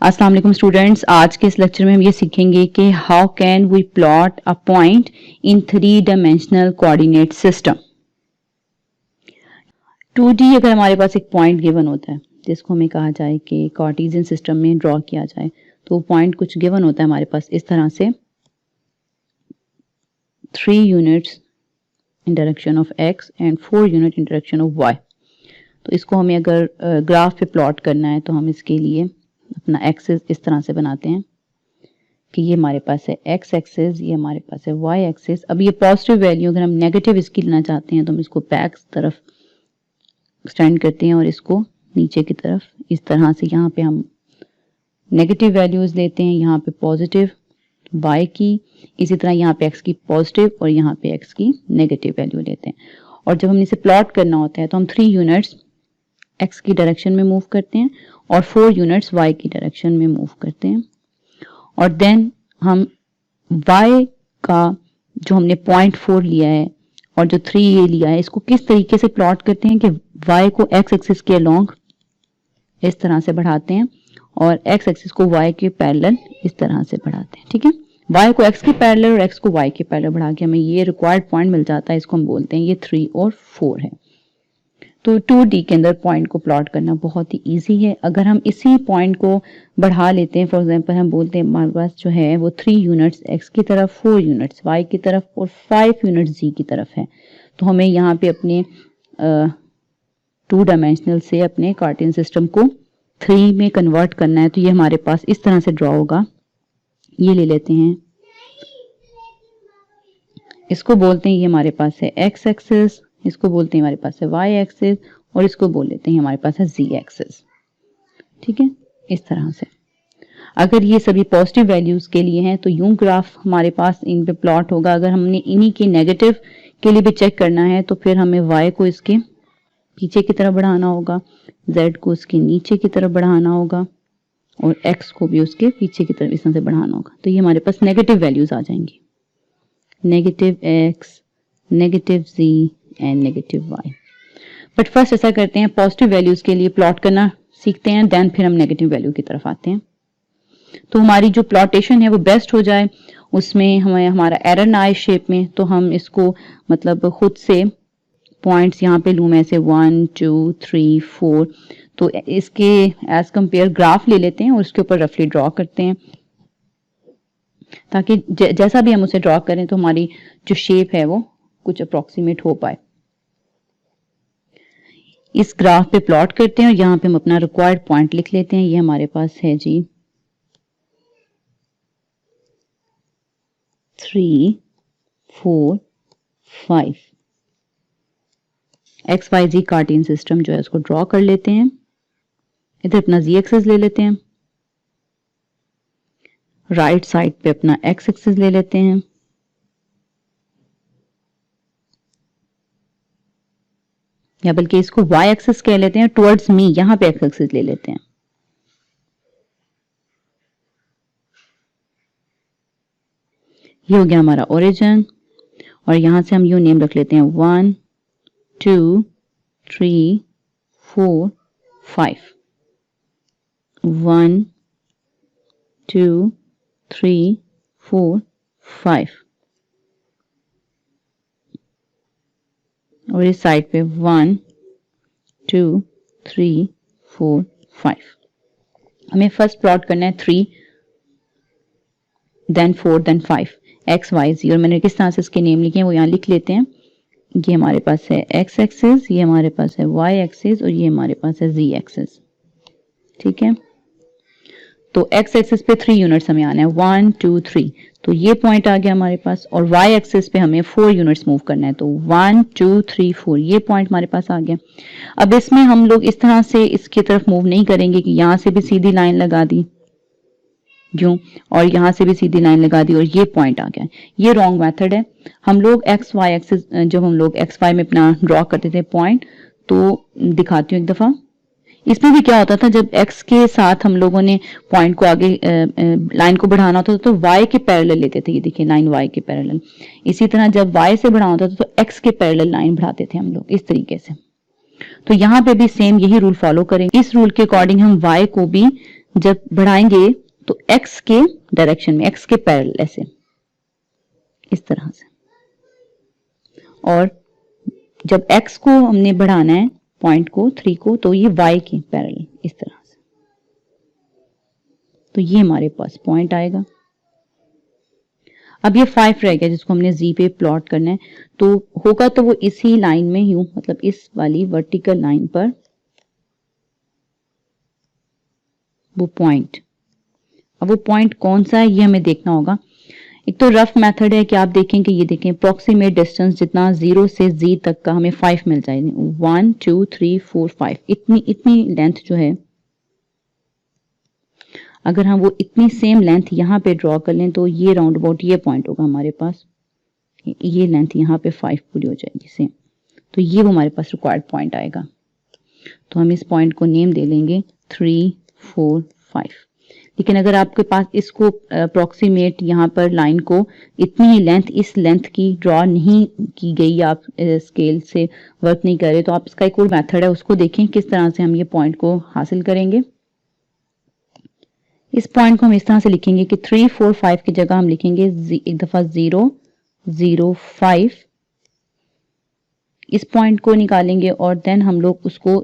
अस्सलाम वालेकुम स्टूडेंट्स, आज के इस लेक्चर में हम ये सीखेंगे कि how can we plot a point in 3 dimensional coordinate system. 2D अगर हमारे पास एक पॉइंट गिवन होता है जिसको हमें कहा जाए कि कार्टेशियन सिस्टम में ड्रॉ किया जाए, तो पॉइंट कुछ गिवन होता है हमारे पास इस तरह से 3 units in direction of x and 4 unit in direction of y। तो इसको हमें अगर ग्राफ पे प्लॉट करना है तो हम इसके लिए अपना एक्सिस इस तरह से बनाते हैं कि ये हमारे पास है x एक्सिस, ये हमारे पास है y एक्सिस। अब ये पॉजिटिव वैल्यू अगर हम नेगेटिव इसकी लेना चाहते हैं तो हम इसको बैक तरफ एक्सटेंड करते हैं और इसको नीचे की तरफ इस तरह से यहाँ पे हम नेगेटिव वैल्यूज लेते हैं, यहाँ पे पॉजिटिव y की, इसी तरह यहाँ पे x की पॉजिटिव और यहाँ पे x की नेगेटिव वैल्यू लेते हैं। और जब हम इसे प्लॉट करना होता है तो हम 3 यूनिट्स x की डायरेक्शन में मूव करते हैं और 4 यूनिट्स y की डायरेक्शन में मूव करते हैं। और देन हम y का जो हमने 0.4 लिया है और जो 3 ये लिया है, इसको किस तरीके से प्लॉट करते हैं कि y को x एक्सिस के अलोंग इस तरह से बढ़ाते हैं और x एक्सिस को y के पैरेलल इस तरह से बढ़ाते हैं। ठीक है, y को x के पैरेलल और x को y के पैरेलल बढ़ा के हमें ये रिक्वायर्ड पॉइंट मिल जाता है। इसको हम बोलते हैं ये 3 और 4 है। तो 2D के अंदर पॉइंट को प्लॉट करना बहुत ही इजी है। अगर हम इसी पॉइंट को बढ़ा लेते हैं, फॉर एग्जांपल हम बोलते हैं हमारे पास जो है वो 3 यूनिट्स x की तरफ, 4 यूनिट्स y की तरफ और 5 यूनिट्स z की तरफ है, तो हमें यहाँ पे अपने 2 डायमेंशनल से अपने कार्टेशियन सिस्टम को 3 में कन्वर्ट करना है। तो ये हमारे पास इस तरह से ड्रॉ होगा। ये ले लेते हैं, इसको बोलते हैं ये हमारे पास है x एक्सिस, इसको बोलते हैं हमारे पास है y एक्सिस और इसको बोल लेते हैं हमारे पास है z एक्सिस। ठीक है, इस तरह से अगर ये सभी पॉजिटिव वैल्यूज के लिए हैं तो यूं ग्राफ हमारे पास इन पे प्लॉट होगा। अगर हमने इन्हीं के नेगेटिव के लिए भी चेक करना है तो फिर हमें y को इसके पीछे की तरफ बढ़ाना होगा, z को उसके नीचे की तरफ बढ़ाना होगा और x को भी उसके पीछे की तरफ इस तरह से बढ़ाना होगा। तो ये हमारे पास नेगेटिव वैल्यूज आ जाएंगी, negative x, negative z and negative y। But first ऐसा करते हैं, पॉजिटिव वैल्यूज के लिए प्लॉट करना सीखते हैं, देन फिर हम नेगेटिव वैल्यू की तरफ आते हैं। तो हमारी जो प्लॉटेशन है वो बेस्ट हो जाए, उसमें हमें हमारा एरर ना आए शेप में, तो हम इसको मतलब खुद से पॉइंट्स यहाँ पे लूँ मैं से 1 2 3 4, तो इसके एज कंपेयर ग्राफ ले लेते हैं और उसके ऊपर रफली ड्रॉ करते हैं ताकि जैसा भी हम उसे ड्रॉ करें तो हमारी जो शेप है वो कुछ अप्रोक्सीमेट हो पाए। इस ग्राफ पे प्लॉट करते हैं और यहाँ पे हम अपना रिक्वायर्ड पॉइंट लिख लेते हैं। ये हमारे पास है जी 3 4 5। एक्स वाई जी कार्टेशियन सिस्टम जो है उसको ड्रॉ कर लेते हैं। इधर अपना z एक्सिस ले लेते हैं, राइट साइड पे अपना x एक्सिस ले लेते हैं, या बल्कि इसको y एक्सिस कह लेते हैं, टुवर्ड्स मी यहां पे x एक्सिस ले लेते हैं। ये हो गया हमारा ओरिजिन और यहां से हम यू नेम रख लेते हैं 1 2 3 4 5। 1 2 3 4 5 और इस साइड पे 1 2 3 4 5। हमें फर्स्ट प्लॉट करना है 3 देन 4 देन 5 एक्स वाई जी, और मैंने किस तरह से इसके नेम लिखे हैं वो यहाँ लिख लेते हैं। ये हमारे पास है x एक्सिस, ये हमारे पास है y एक्सिस और ये हमारे पास है z एक्सिस। ठीक है, तो x एक्सिस पे 3 यूनिट्स हमें आना है 1 2 3, तो ये पॉइंट आ गया हमारे पास। और y एक्सिस पे हमें 4 यूनिट्स मूव करना है, तो 1 2 3 4 ये पॉइंट हमारे पास आ गया। अब इसमें हम लोग इस तरह से इसकी तरफ मूव नहीं करेंगे कि यहाँ से भी सीधी लाइन लगा दी यूं और यहाँ से भी सीधी लाइन लगा दी और ये पॉइंट आ गया। ये रॉन्ग मेथड है। हम लोग एक्स वाई एक्सिस जब हम लोग एक्स वाई में अपना ड्रॉ करते थे पॉइंट, तो दिखाती हूँ एक दफा। इसमें भी क्या होता था, जब x के साथ हम लोगों ने पॉइंट को आगे लाइन को बढ़ाना होता था तो y के पैरेलल लेते थे। ये देखिए लाइन y के पैरेलल। इसी तरह जब y से बढ़ाना होता था तो x के पैरेलल लाइन बढ़ाते थे हम लोग इस तरीके से। तो यहाँ पे भी सेम यही रूल फॉलो करेंगे। इस रूल के अकॉर्डिंग हम y को भी जब बढ़ाएंगे तो x के डायरेक्शन में, x के पैरेलल, ऐसे इस तरह से। और जब x को हमने बढ़ाना है, पॉइंट को 3 को, तो ये y के पैरेलल इस तरह से। तो ये हमारे पास पॉइंट आएगा। अब ये 5 रह गया जिसको हमने z पे प्लॉट करना है। तो होगा तो वो इसी लाइन में, यूं मतलब इस वाली वर्टिकल लाइन पर वो पॉइंट। अब वो पॉइंट कौन सा है ये हमें देखना होगा। एक तो रफ मेथड है कि आप देखें कि ये देखें अप्रोक्सीमेट डिस्टेंस जितना 0 से z तक का हमें 5 मिल जाएगी। 1 2 3 4 5 इतनी लेंथ जो है, अगर हम वो इतनी सेम लेंथ यहाँ पे ड्रॉ कर लें तो ये राउंड अबाउट ये पॉइंट होगा हमारे पास। ये लेंथ यहाँ पे 5 पूरी हो जाएगी सेम। तो ये वो हमारे पास रिक्वायर्ड पॉइंट आएगा। तो हम इस पॉइंट को नेम दे लेंगे 3 4 5। लेकिन अगर आपके पास इसको अप्रोक्सीमेट यहाँ पर लाइन को इतनी ही लेंथ, इस लेंथ की ड्रॉ नहीं की गई, आप स्केल से वर्क नहीं कर रहे, तो आप इसका एक और मेथड है, उसको देखें किस तरह से हम ये पॉइंट को हासिल करेंगे। इस पॉइंट को हम इस तरह से लिखेंगे कि 3 4 5 की जगह हम लिखेंगे एक दफा 0 0 5। इस पॉइंट को निकालेंगे और देन हम लोग उसको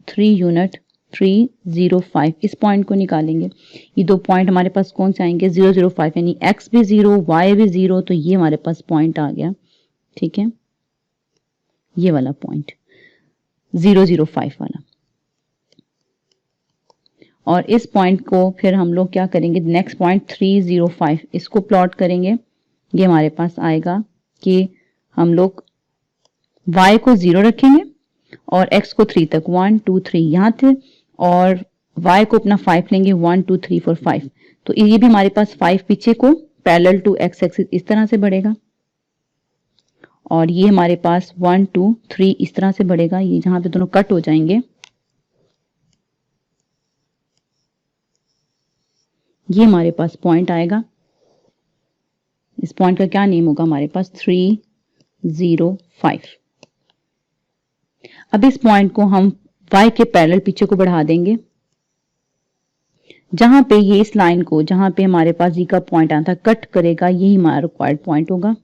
3 यूनिट 3 0 5 इस पॉइंट को निकालेंगे। ये दो पॉइंट हमारे पास कौन से आएंगे? 0 0 5, यानी x भी 0 y भी 0। तो ये हमारे पास पॉइंट आ गया। ठीक है, ये वाला पॉइंट 0 0 5 वाला। और इस पॉइंट को फिर हम लोग क्या करेंगे, नेक्स्ट पॉइंट 3 0 5 इसको प्लॉट करेंगे। ये हमारे पास आएगा कि हम लोग y को 0 रखेंगे और x को 3 तक, 1 2 3 यहाँ थे, और y को अपना 5 लेंगे, 1 2 3 4 5। तो ये भी हमारे पास 5 पीछे को पैरेलल टू x एक्सिस इस तरह से बढ़ेगा, और ये हमारे पास 1 2 3 इस तरह से बढ़ेगा। ये जहां पे दोनों कट हो जाएंगे, ये हमारे पास पॉइंट आएगा। इस पॉइंट का क्या नेम होगा हमारे पास? 3 0 5। अब इस पॉइंट को हम y के पैरेलल पीछे को बढ़ा देंगे। जहां पे ये इस लाइन को, जहां पे हमारे पास जी का पॉइंट आना था, कट करेगा, यही हमारा रिक्वायर्ड पॉइंट होगा।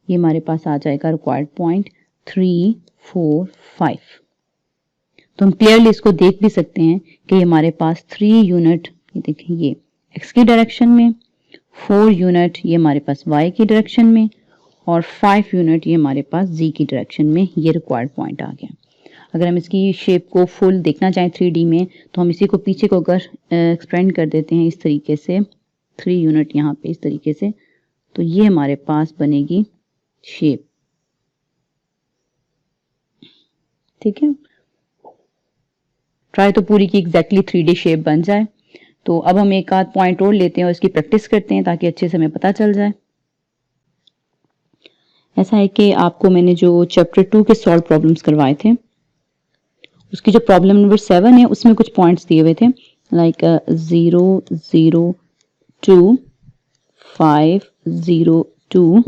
ये हमारे पास आ जाएगा रिक्वायर्ड पॉइंट 3 4 5। तो हम क्लियरली इसको देख भी सकते हैं कि हमारे पास 3 यूनिट, ये देखिए, ये x की डायरेक्शन में, 4 यूनिट ये हमारे पास y की डायरेक्शन में, और 5 यूनिट ये हमारे पास z की डायरेक्शन में। ये रिक्वायर्ड पॉइंट आ गया। अगर हम इसकी शेप को फुल देखना चाहें 3D में, तो हम इसी को पीछे को अगर एक्सपेंड कर देते हैं इस तरीके से, 3 यूनिट यहाँ पे इस तरीके से, तो ये हमारे पास बनेगी शेप। ठीक है, ट्राई तो पूरी की एग्जैक्टली 3D शेप बन जाए। तो अब हम एक आध पॉइंट और लेते हैं और इसकी प्रैक्टिस करते हैं ताकि अच्छे से हमें पता चल जाए। ऐसा है कि आपको मैंने जो चैप्टर 2 के सॉल्व प्रॉब्लम्स करवाए थे, उसकी जो प्रॉब्लम नंबर 7 है उसमें कुछ पॉइंट्स दिए हुए थे, लाइक 0 0 2 5 0 2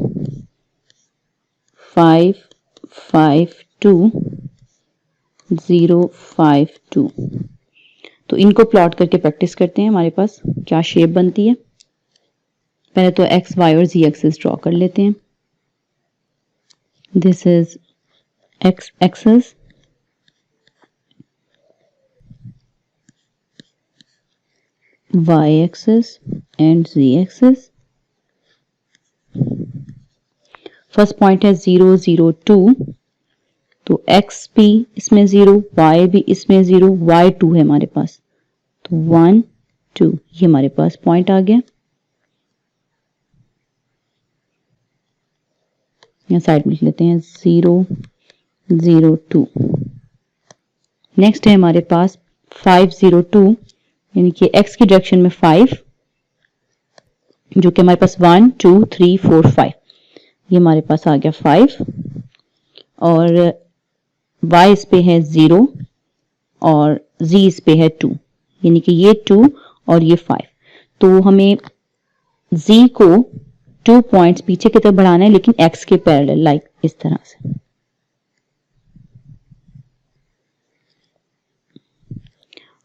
5 5 2 0 5 2। तो इनको प्लॉट करके प्रैक्टिस करते हैं, हमारे पास क्या शेप बनती है। पहले तो x y और z एक्सिस ड्रॉ कर लेते हैं। This is x axis, y axis and z axis। First point है 0 0 2, तो x भी इसमें 0, y भी इसमें 0, y 2 है हमारे पास, तो 1 2 ये हमारे पास पॉइंट आ गया। यहाँ साइड में लिख लेते हैं 0 0 2। नेक्स्ट है हमारे पास 5 0 2, यानी कि x की डायरेक्शन में 5, जो कि हमारे पास 1 2 3 4 5, ये हमारे पास आ गया 5, और y इस पे है 0 और z इस पे है 2, यानी कि ये 2 और ये 5। तो हमें z को 2 पॉइंट्स पीछे की तरफ बढ़ाना है, लेकिन x के पैरेलल, लाइक इस तरह से।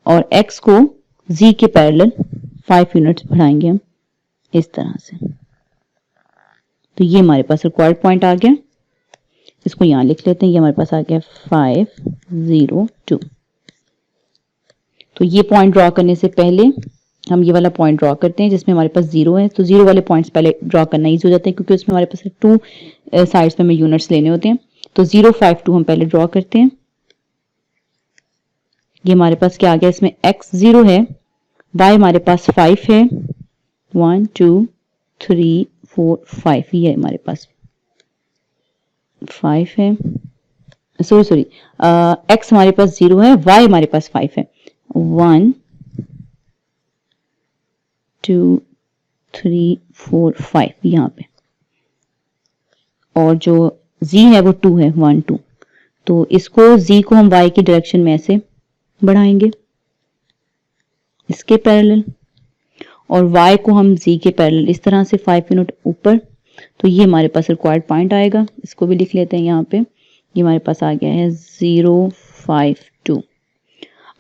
और x को z के पैरेलल 5 यूनिट्स बढ़ाएंगे हम इस तरह से। तो ये हमारे पास रिक्वायर्ड पॉइंट आ गया, इसको यहां लिख लेते हैं। ये हमारे पास आ गया 502। तो ये पॉइंट ड्रॉ करने से पहले हम ये वाला पॉइंट ड्रॉ करते हैं जिसमें हमारे पास 0 है। तो 0 वाले पॉइंट्स पहले ड्रॉ करना ईजी हो जाता है क्योंकि उसमें हमारे पास 2 साइड्स पे हमें यूनिट्स लेने होते हैं। तो 052 हम पहले ड्रॉ करते हैं। ये हमारे पास क्या आ गया, इसमें x 0 है, y हमारे पास 5 है, 1 2 3 4 5, ये हमारे पास 5 है। सॉरी x हमारे पास 0 है, y हमारे पास 5 है। 1 2 3 4 5 यहाँ पे, और जो z है वो 2 है, 1 2। तो इसको z को हम y की डायरेक्शन में ऐसे बढ़ाएंगे इसके पैरेलल, और y को हम z के पैरेलल इस तरह से 5 यूनिट ऊपर। तो ये हमारे पास रिक्वायर्ड पॉइंट आएगा, इसको भी लिख लेते हैं यहाँ पे। ये हमारे पास आ गया है 052।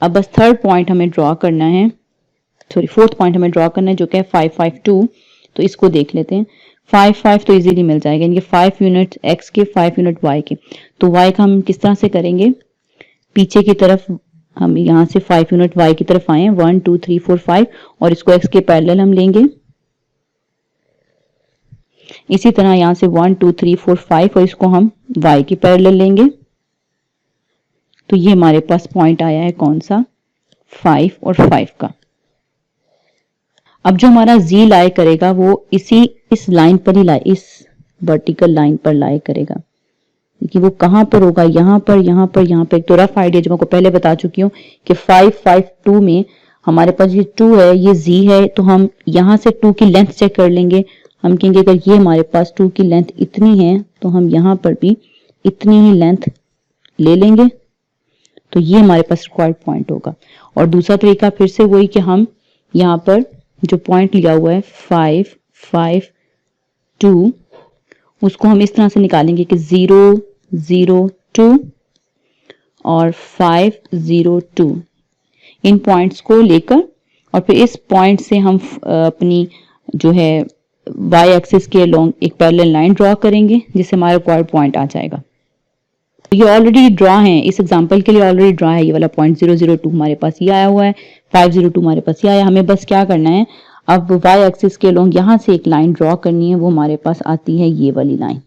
अब बस थर्ड पॉइंट हमें ड्रॉ करना है, सॉरी फोर्थ पॉइंट हमें ड्रॉ करना है जो कि है 552। तो इसको देख लेते हैं। 5 तो इजीली मिल जाएगा, यानी कि 5 यूनिट x के 5 यूनिट y के। तो y का हम किस तरह से करेंगे, पीछे की तरफ हम यहाँ से 5 यूनिट y की तरफ आए, 1 2 3 4 5, और इसको x के पैरेलल हम लेंगे। इसी तरह यहाँ से 1 2 3 4 5, और इसको हम y की पैरेलल लेंगे। तो ये हमारे पास पॉइंट आया है कौन सा, 5 और 5 का। अब जो हमारा z लाई करेगा वो इस लाइन पर ही इस वर्टिकल लाइन पर लाई करेगा, कि वो कहां पर होगा, यहाँ पर, यहाँ पर, यहाँ पर। एक तो रफ आइडिया जो मैं आपको पहले बता चुकी हूँ कि 552 में हमारे पास ये 2 है, ये z है, तो हम यहाँ से 2 की लेंथ चेक कर लेंगे। हम कहेंगे अगर ये हमारे पास 2 की लेंथ इतनी है तो हम यहाँ पर भी इतनी ही लेंथ ले लेंगे। तो ये हमारे पास रिक्वायर्ड पॉइंट होगा। और दूसरा तरीका फिर से वही कि हम यहाँ पर जो पॉइंट लिया हुआ है 552, उसको हम इस तरह से निकालेंगे कि 0 0 2 और 502, इन पॉइंट्स को लेकर, और फिर इस पॉइंट से हम अपनी जो है y एक्सिस के अलोंग एक पैरेलल लाइन ड्रॉ करेंगे जिससे हमारा रिक्वायर्ड पॉइंट आ जाएगा। ये ऑलरेडी ड्रॉ है, इस एग्जांपल के लिए ऑलरेडी ड्रॉ है। ये वाला पॉइंट 002 हमारे पास ये आया हुआ है, 502 हमारे पास ये आया। हमें बस क्या करना है, अब y एक्सिस के अलोंग यहां से एक लाइन ड्रॉ करनी है, वो हमारे पास आती है ये वाली लाइन।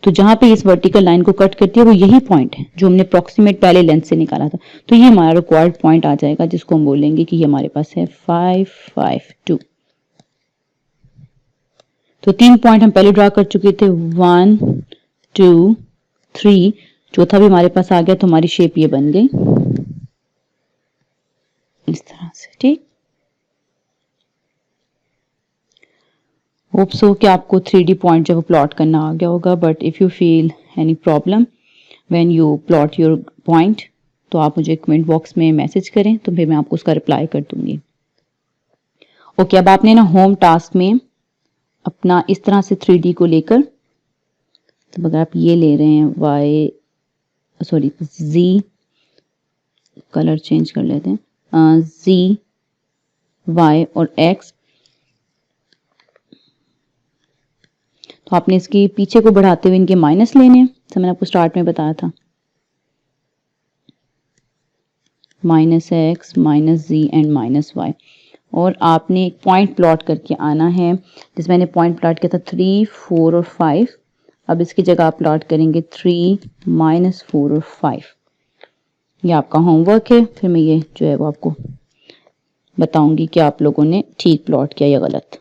तो जहां पे इस वर्टिकल लाइन को कट करती है वो यही पॉइंट है जो हमने अप्रॉक्सीमेट पहले लेंथ से निकाला था। तो ये हमारा रिक्वायर्ड पॉइंट आ जाएगा जिसको हम बोलेंगे कि ये हमारे पास है 552। तो 3 पॉइंट हम पहले ड्रॉ कर चुके थे, 1 2 3, चौथा भी हमारे पास आ गया। तो हमारी शेप ये बन गई इस तरह से। ठीक, होप सो कि आपको 3D पॉइंट जब प्लॉट करना आ गया होगा। But if you feel any problem when you plot your point तो आप मुझे कमेंट बॉक्स में मैसेज करें, तो फिर मैं आपको उसका रिप्लाई कर दूंगी। ओके, अब आपने ना होम टास्क में अपना इस तरह से 3D को लेकर, तो अगर आप ये ले रहे हैं z, कलर चेंज कर लेते हैं, z y और x, तो आपने इसके पीछे को बढ़ाते हुए इनके माइनस लेने हैं। तो मैंने आपको स्टार्ट में बताया था, -x -z एंड -y, और आपने एक पॉइंट प्लॉट करके आना है। जिसमें मैंने पॉइंट प्लॉट किया था 3 4 और 5। अब इसकी जगह आप प्लॉट करेंगे 3 -4 और 5। ये आपका होमवर्क है, फिर मैं ये जो है वो आपको बताऊंगी कि आप लोगों ने ठीक प्लॉट किया या गलत।